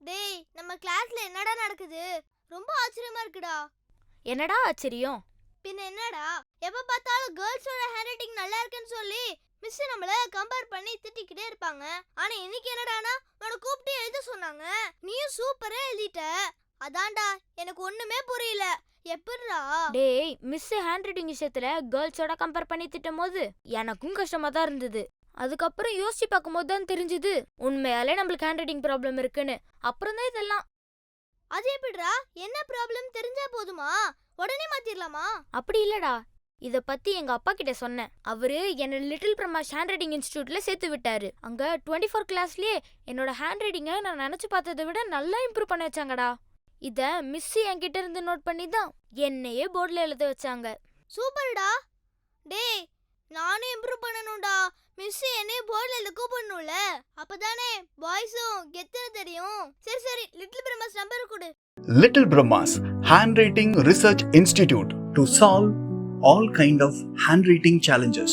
டேய், நம்ம கிளாஸ்ல என்னடா நடக்குது? ரொம்ப ஆச்சரியமா இருக்குடா. என்னடா ஆச்சரியம்? பின்ன என்னடா, எப்ப பார்த்தாலும் கேர்ள்ஸோட ஹேண்ட் ரைட்டிங் நல்லா இருக்குன்னு சொல்லி மிஸ் நம்மள கம்பேர் பண்ணி திட்டிக்கிட்டே இருப்பாங்க. ஆனா இன்னைக்கு என்னடானா உன்னை கூப்பிட்டு எழுத சொன்னாங்க. நீயும் சூப்பரா எழுதிட்ட. அதான்டா எனக்கு ஒண்ணுமே புரியல. எப்படிடா? டேய், மிஸ் ஹேண்ட் ரைட்டிங் விஷயத்துல கேர்ள்ஸோட கம்பேர் பண்ணி திட்டும் போது எனக்கும் கஷ்டமா தான் இருந்தது. அதுக்கப்புறம் யோசிச்சு பார்க்கும்போது தான் தெரிஞ்சது உண்மையாலே நம்மளுக்கு ஹேண்ட் ரைட்டிங் ப்ராப்ளம் இருக்குன்னு. அப்புறம் தான் இதெல்லாம். அது எப்படிடா? என்ன ப்ராப்ளம் தெரிஞ்சா போதுமா? உடனே மாத்திரலாமா? அப்படி இல்லடா, இத பத்தி எங்க அப்பா கிட்ட சொன்னேன். அவரு என்ன லிட்டில் பிரம்மாஸ் ஹேண்ட் ரைட்டிங் இன்ஸ்டிடியூட்ல சேர்த்து விட்டாரு. அங்க 24 கிளாஸ்லயே என்னோட ஹேண்ட் ரைட்டிங்கை நான் நினைச்சு பார்த்ததை விட நல்லா இம்ப்ரூவ் பண்ண வச்சாங்கடா. இத மிஸ் என்கிட்ட இருந்து நோட் பண்ணி தான் என்னையே போர்டில் எழுத வச்சாங்க. சூப்பர்டா. டேய், நானும் இம்ப்ரூவ் பண்ணணும்டா. மிஸ் என்னைய போர்டில் எழுத கூப்பிடணும்ல, அப்பதானே பாய்ஸும் கெத்துன்னு தெரியும். சரி சரி, லிட்டில் பிரம்மாஸ் நம்பர் கொடு. Little Brahmas Handwriting Research Institute to solve all kind of handwriting challenges.